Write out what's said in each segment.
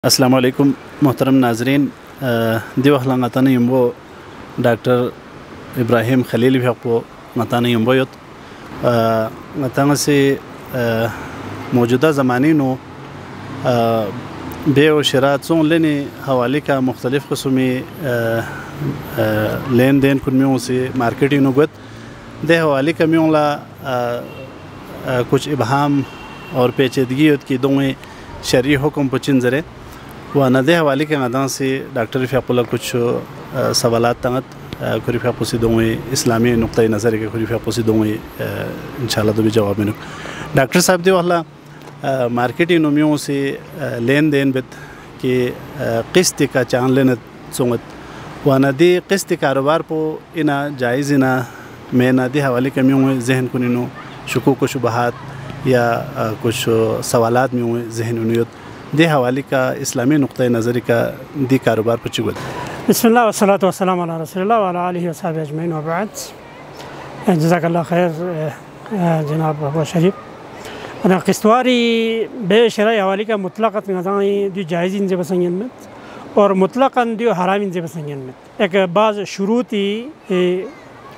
السلام علیکم محترم ناظرین دی وخت لنگتانه یمبو ڈاکٹر ابراہیم خلیل بھیقو نتانه یمبو یوت نتانه سے موجودہ زمانی نو بے و شراء چون لینی حوالی کا مختلف قسمی لین دین کنمیوں سے مارکیٹنگ نو گت دے حوالی کا میوں لا کچھ ابہام اور پیچیدگی ہوت کی دوئیں شرعی حکم پچن ذرے وانا دے حوالی کے مدان سے ڈاکٹر رفیق اللہ کچھ سوالات تنگت رفیق پوسی دوئیں اسلامی نقطۂ نظر کے رفیق پوسی دوئیں انشاءاللہ تو بھی جواب میں ڈاکٹر صاحب دے والا مارکیٹی نومیوں سے لین دین بت کہ قسط کا چان لینت سنگت وانا دی قسط کاروبار پو انا جائز انا میں نہ دی حوالی کے میوں ذہن کنینو شکوک و شبہات یا کچھ سوالات میں ذہن انیت دے حوالی کا اسلامی نقطۂ نظر کا دی کاروبار پر چگل بسم اللہ والصلاة والسلام علی رسول اللہ وعلی آلہ وصحبہ اجمعین وبعد جزاک اللہ خیر جناب ابو شریف قسطواری بے شرعی حوالی کا مطلقاً نظامی دی جائزین سے بسنگین مت اور مطلقاً دی حرامین سے بسنگین مت ایک بعض شروطی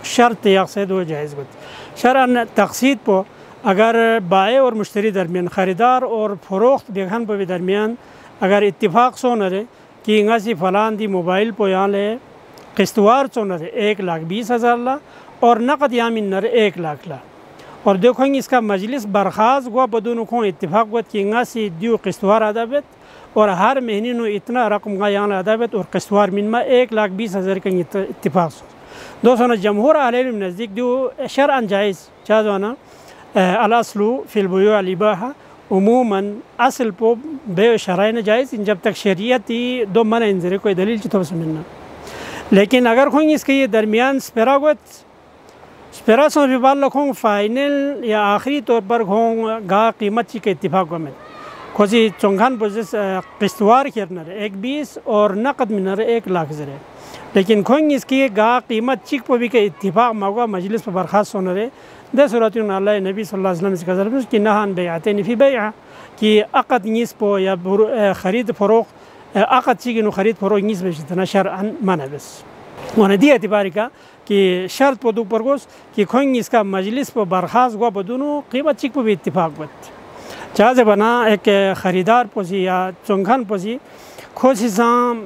شرط یقصد و جائز گت شرعاً تقسیط پو اگر بائع اور مشتری درمیان خریدار اور فروخت بیگھن پہ بھی درمیان اگر اتفاق سو نہ رہے کہ انگا سی فلان دی موبائل پو یہاں لے قسطوار سو نہ رہے 1,20,000 لا اور نقد یامین نہ رہے 1 لاکھ لا اور دیکھیں گے اس کا مجلس برخاست گوا بدون کھوں اتفاق گوا کہ انگا سی دیو قسطوار ادا بیت اور ہر مہینے نو اتنا رقم گا یہاں ادا بیت اور قسطوار منما 1,20,000 کا اتفاق سو دوستوں جمہور اہل علم نزدیک دیو شرعاً جائز چاہزوانا الاصل فی البیوع الاباحہ عموماً اصل پو بیع شرعی جائز ان جب تک شریعتی دو منع انذرے کوئی دلیل چطور سمجھنا لیکن اگر کھوں اس کے یہ درمیان سپیرا گوت سپیرا سو بھی لکھوں فائنل یا آخری طور پر کھوں گا قیمت چی کے اتفاق میں کھوزی چونگھان پوزیس قسطوار کھیر نہ رہے 1,20 اور نقد میں نہ رہے 1 لاکھ ذرے لیکن کھوں اس کی گا قیمت چک پو بھی کے اتفاق ماغا مجلس پر برخاست ہونا رہے دے صورتوں اللہ نبی صلی اللہ علیہ وسلم سے کہا کہ نہان بیعتین فی بیعہ کہ عقد نیس پو یا خرید فروغ عقد چیگی نو خرید فروغ نیس بیشتنا شرعاً منع بس وانا دی اعتباری کا کہ شرط پو دو پرگوز کہ کھوئیں اس کا مجلس پو برخاست گوا بدونو قیمت چک پو بھی اتفاق بت چاہتے بنا ایک خریدار پوزی یا چونگھان پوزی کھوسی سام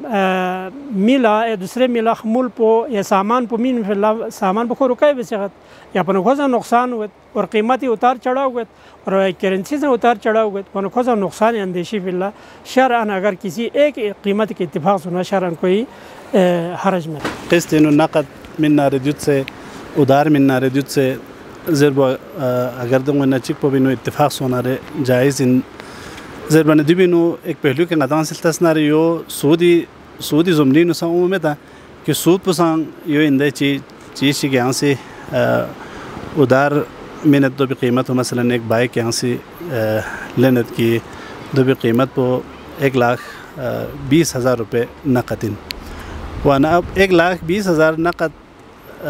ملا دوسرے ملا خمول پو یا سامان پو مین فی سامان پو کھو رکائے بسیغت یا پنو کھوزا نقصان ہوئے اور قیمتی اتار چڑھا ہوئے اور کرنسی سے اتار چڑھا ہوئے پنو کھوزا نقصان اندیشی فی اللہ شرعاً اگر کسی ایک قیمت کے اتفاق سنا شرعاً کوئی حرج میں قسط انو نقد من ناردیت سے ادار من ناردیت سے ضرب اگر دنگو نچک پو بینو اتفاق سونا رہے جائز ان ضربان دی بینو ایک پہلو کے نتان سلتسنا رہے یو سودی زمنین سا عمومی تا کہ سود پسان یو اندے چیز کے یہاں سے ادار منت دو بھی قیمت ہو مثلا ایک بائک یہاں سے لینت کی دو بھی قیمت پو 1,20,000 روپے نقد وانا اب 1,20,000 نقد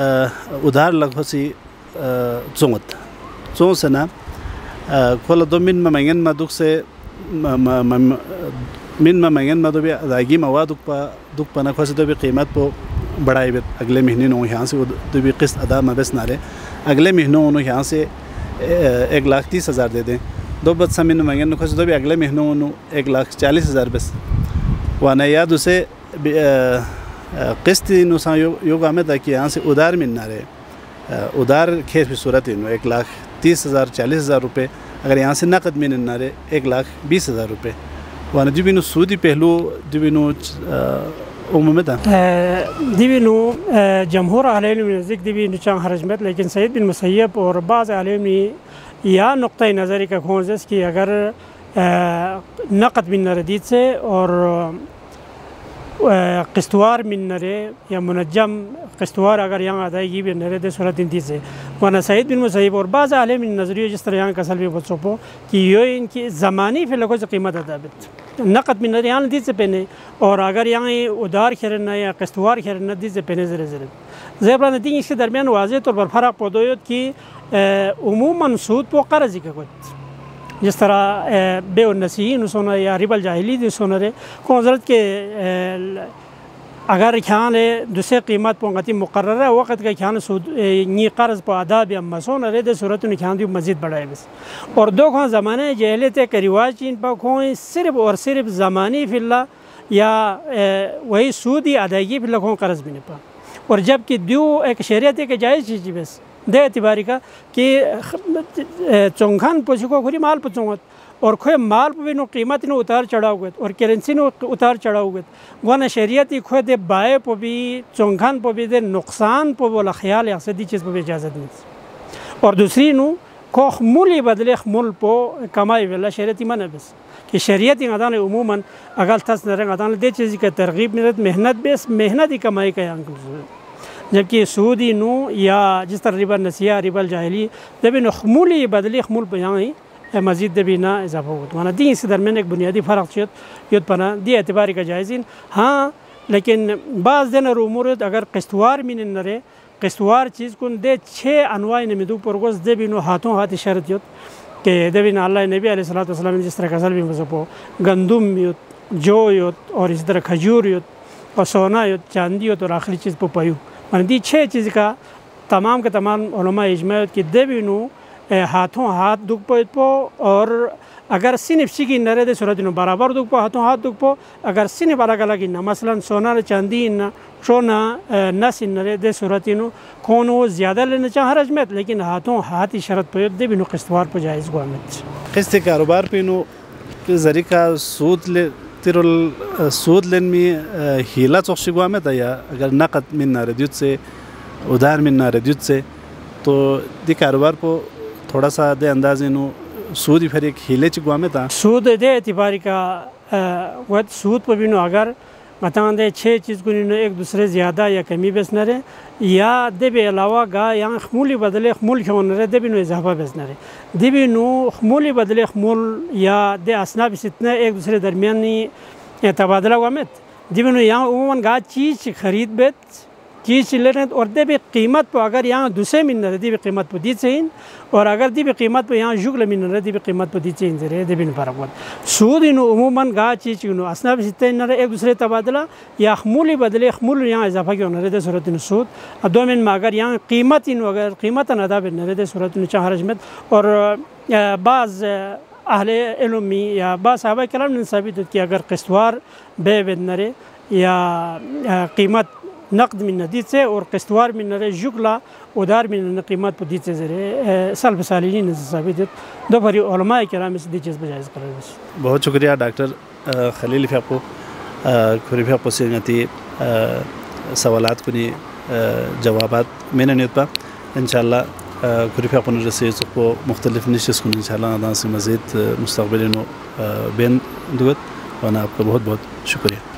ادار لگ ہو سی چونت سے نا کھولا دو من ممینگن ما دک سے من ممینگن ما دو بھی ادائیگی مواد دک پا نکھو سے دو بھی قیمت پو بڑھائی بیت اگلے مہینے نو یہاں سے دو بھی قسط ادا مبس نہ رہے اگلے مہینوں نو یہاں سے 1,30,000 دے دیں دو بد سمین ممینگن نکھو سے دو بھی اگلے مہینوں نو 1,40,000 بس وانا یاد اسے قسط نو سا یو گامے تا کہ یہاں سے ادار من نہ رہے ادار کھیس بھی صورت انو 1,30,000 40,000 روپے اگر یہاں سے نقد میں نہ رہے 1,20,000 روپے وانا دی بینو سودی پہلو دی بینو عمومی تا دی بینو جمہور اہل علم نزدیک دی بینو چان حرج مت لیکن سید بن مسیب اور بعض اہل علم یا نقطۂ نظری کا کھونزس کہ اگر نقد من ردید سے اور قسطوار من نرے یا منجم قسطوار اگر یہاں ادائیگی بھی نرے دے صورت انتی سے وانا سعید بن مسیب اور بعض عالم نظریہ جس طرح یہاں کا سلوی بچوں پو کہ یہ ان کی زمانی فی لکھو سے قیمت ادا بیت نقد من نرے یہاں دید سے پہنے اور اگر یہاں ادار کھیرنا یا قسطوار کھیرنا دید سے پہنے زیبرہ نتیجہ اس کے درمیان واضح طور پر فرق پودویت کی عموماً سود پو قرضی کا گوت جس طرح بے النسیین سونا یا ربا الجاہلی دی سونا رے کو حضرت کے اگر کھان ہے دوسرے قیمت پونگتی مقررہ وقت کا کھان سود نی قرض پا آداب یا مسون رے دے صورت نے کھان دی مزید بڑھائے بس اور دو کھان زمانے جہلیت کا رواج چین پا کھوئیں صرف اور صرف زمانی فی اللہ یا وہی سودی ادائیگی فی اللہ کھوئیں قرض بھی نہیں پا اور جب کہ دیو ایک شریعت کے جائز چیزی بس دے اعتباری کا کہ چونکھان پوچھی کو کھوری مال پچونگت اور کھوئے مال پہ بھی نو قیمت نو اتار چڑھاؤ گئے اور کرنسی نو اتار چڑھاؤ گئے گوانا شریعتی کھوئے دے بائے پہ بھی چونکھان پہ بھی دے نقصان پہ بولا خیال یا دی چیز پہ بھی اجازت نہیں اور دوسری نو کو خمولی بدلے خمول پہ کمائی ویلا شریعتی من ہے بس کہ شریعتی غدان عموماً اگر تس نرنگ غدان دے چیزی کا ترغیب نہیں محنت بیس محنت ہی کمائی کا یانکل جبکہ سودی نو یا جس طرح ربا النسیہ ربا الجاہلی جب نو خمولی بدلے خمول پہ یہاں ہی مزید دبی نہ اضافہ ہوتا ہے دین سے درمیان ایک بنیادی فرق چیت یوت پنا دی اعتباری کا جائزین ہاں لیکن بعض دن اور امور اگر قسطوار میں نہ رہے قسطوار چیز کن دے 6 انواع نمیدو پرگوز دے بھی نو ہاتھوں ہاتھ شرط یوت کہ دے بھی نہ اللہ نبی علیہ السلام جس طرح کسل بھی مذہب گندم یوت جو یوت اور اس طرح کھجور یوت اور سونا یوت چاندی یوت اور آخری چیز پہ پیو مطلب دی 6 چیز کا تمام کے تمام علماء اجماع یوت کہ دے بھی نو ہاتھوں ہاتھ دکھ پو اور اگر صنف شکی نہ رہے دے صورت نو برابر دکھ پو ہاتھوں ہاتھ دکھ پو اگر صنف الگ الگ نہ مثلا سونا چاندی نہ شونا نس نہ رہے دے صورت نو کونو زیادہ لینا چاہ حرج میں لیکن ہاتھوں ہاتھ ہی شرط پہ دے بھی نو قسطوار پہ جائز گوامت قسط کاروبار پہ نو کہ ذریعہ سود لے تیر سود لین میں ہیلا چوخشی گوامت ہے یا اگر نقد من نہ ردیت سے ادھار من نہ ردیت سے تو دی کاروبار پہ تھوڑا سا دے اندازے نو سود ہی پھر ایک ہیلے چکوا میں تھا سود دے اعتباری کا وقت سود پہ بھی نو اگر مطان دے 6 چیز کو نو ایک دوسرے زیادہ یا کمی بیس نہ رہے یا دے بھی علاوہ گا یا خمولی بدلے خمول کھون رہے دے بھی نو اضافہ بیس نہ رہے دے بھی نو خمولی بدلے خمول یا دے اسنا بھی ستنا ایک دوسرے درمیانی تبادلہ وامت دے بھی نو یہاں عموماً گا چیز خرید بیت چیز چلے رہے اور دے بھی قیمت پہ اگر یہاں دوسرے من رہے دی بھی قیمت پہ دی چاہین اور اگر دی بھی قیمت پہ یہاں جگل من رہے دی بھی قیمت پہ دی چاہین سے رہے دی بھی فرق ہوتا سود انہوں عموماً گاہ چیز انہوں اسنا بھی ستے نہ رہے ایک دوسرے تبادلہ یا خمولی بدلے خمول یہاں اضافہ کیوں نہ رہے دے صورت انہوں سود اب دو من میں اگر یہاں قیمت انہوں اگر قیمت ادا بھی نہ رہے دے صورت انہوں چاہ رجمت اور بعض اہل علمی یا بعض صحابہ کرام نے ثابت کہ اگر قسطوار بے بد نہ رہے یا قیمت نقد من ندید سے اور قسطوار من نرے جگلا ادھار من قیمت پر دیت سے ذرے سلف سالینی نزد ثابت دو پھری علماء کرام اس دی چیز بجائز کر رہے بہت شکریہ ڈاکٹر خلیل فیاپو کھوری فیاپو سے نتی سوالات کنی جوابات میں نے نیت پا انشاءاللہ کھوری فیاپو نے رسے کو مختلف نشست کنی انشاءاللہ آدھان سے مزید مستقبل بین دوت وانا آپ کا بہت بہت شکریہ